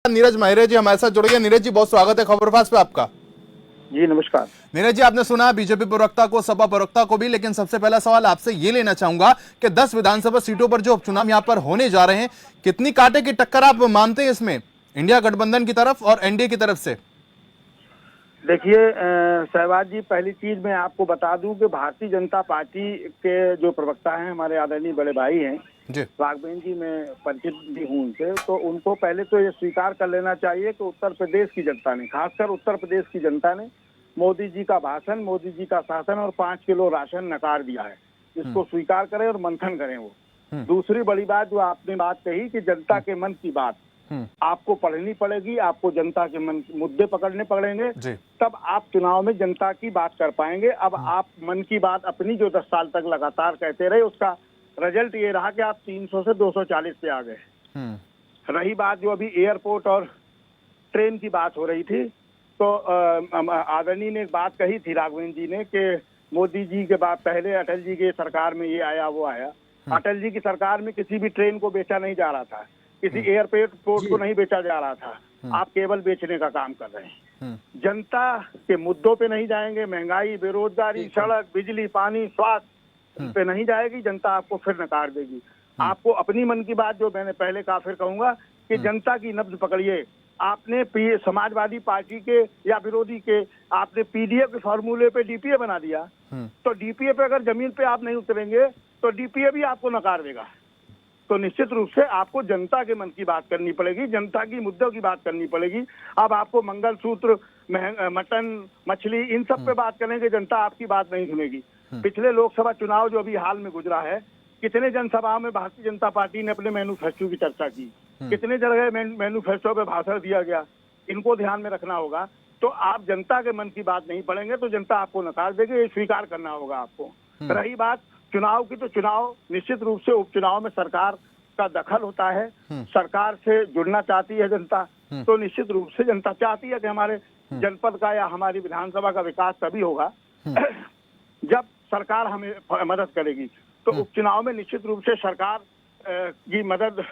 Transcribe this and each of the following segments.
नीरज महिरे जी हमारे साथ जुड़ गए। नीरज जी बहुत स्वागत है खबरफास्ट पे आपका। जी नमस्कार। नीरज जी आपने सुना बीजेपी प्रवक्ता को, सपा प्रवक्ता को भी, लेकिन सबसे पहला सवाल आपसे ये लेना चाहूंगा कि 10 विधानसभा सीटों पर जो उपचुनाव यहां पर होने जा रहे हैं, कितनी कांटे की टक्कर आप मानते हैं इसमें इंडिया गठबंधन की तरफ और एनडीए की तरफ से? देखिए सहवाग जी, पहली चीज मैं आपको बता दूं कि भारतीय जनता पार्टी के जो प्रवक्ता हैं, हमारे आदरणीय बड़े भाई हैं जी राघवेंद्र जी, मैं परिचित भी हूं उनसे, तो उनको पहले तो ये स्वीकार कर लेना चाहिए कि उत्तर प्रदेश की जनता ने, खासकर उत्तर प्रदेश की जनता ने मोदी जी का भाषण, मोदी जी का शासन और 5 किलो राशन नकार दिया है। इसको स्वीकार करें और मंथन करें वो। दूसरी बड़ी बात जो आपने बात कही कि जनता के मन की बात आपको पढ़नी पड़ेगी, आपको जनता के मन मुद्दे पकड़ने पड़ेंगे, तब आप चुनाव में जनता की बात कर पाएंगे। अब आप मन की बात अपनी जो 10 साल तक लगातार कहते रहे, उसका रिजल्ट ये रहा कि आप 300 से 240 पे आ गए। रही बात जो अभी एयरपोर्ट और ट्रेन की बात हो रही थी, तो आदरणीय ने एक बात कही थी राघवेंद्र जी ने कि मोदी जी के बाद पहले अटल जी की सरकार में ये आया वो आया। अटल जी की सरकार में किसी भी ट्रेन को बेचा नहीं जा रहा था, किसी एयरपोर्ट को नहीं बेचा जा रहा था। आप केवल बेचने का काम कर रहे हैं। जनता के मुद्दों पे नहीं जाएंगे, महंगाई, बेरोजगारी, सड़क, बिजली, पानी, स्वास्थ्य पे नहीं जाएगी, जनता आपको फिर नकार देगी। आपको अपनी मन की बात, जो मैंने पहले कहा फिर कहूंगा कि जनता की नब्ज पकड़िए। आपने समाजवादी पार्टी के या विरोधी के आपने पीडीए के फॉर्मूले पे डीपीए बना दिया, तो डीपीए पे अगर जमीन पे आप नहीं उतरेंगे तो डीपीए भी आपको नकार देगा। तो निश्चित रूप से आपको जनता के मन की बात करनी पड़ेगी, जनता की मुद्दों की बात करनी पड़ेगी। अब आपको मंगलसूत्र, मटन, मछली, इन सब पे बात करेंगे, जनता आपकी बात नहीं सुनेगी। पिछले लोकसभा चुनाव जो अभी हाल में गुजरा है, कितने जनसभाओं में भारतीय जनता पार्टी ने अपने मैनिफेस्टो की चर्चा की, कितने जगह मैनिफेस्टो पे भाषण दिया गया, इनको ध्यान में रखना होगा। तो आप जनता के मन की बात नहीं पढ़ेंगे तो जनता आपको नकार देगी, ये स्वीकार करना होगा आपको। रही बात चुनाव की, तो चुनाव निश्चित रूप से उपचुनाव में सरकार का दखल होता है, सरकार से जुड़ना चाहती है जनता, तो निश्चित रूप से जनता चाहती है कि हमारे जनपद का या हमारी विधानसभा का विकास तभी होगा जब सरकार हमें मदद करेगी। तो उपचुनाव में निश्चित रूप से सरकार की मदद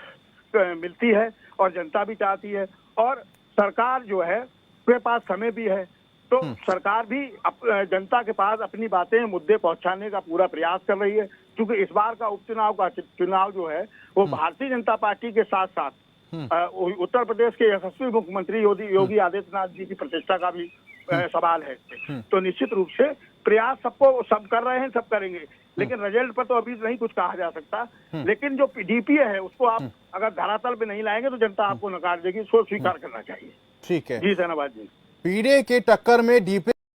मिलती है और जनता भी चाहती है, और सरकार जो है उसके पास समय भी है, तो सरकार भी जनता के पास अपनी बातें, मुद्दे पहुंचाने का पूरा प्रयास कर रही है। क्योंकि इस बार का चुनाव जो है वो भारतीय जनता पार्टी के साथ साथ उत्तर प्रदेश के यशस्वी मुख्यमंत्री योगी आदित्यनाथ जी की प्रतिष्ठा का भी सवाल है। तो निश्चित रूप से प्रयास सब कर रहे हैं, सब करेंगे, लेकिन रिजल्ट पर तो अभी नहीं कुछ कहा जा सकता। लेकिन जो डीपीए है उसको आप अगर धरातल पे नहीं लाएंगे तो जनता आपको नकार देगी, इसको स्वीकार करना चाहिए। ठीक है जी धन्यवाद जी। पीडीए के टक्कर में डीपीए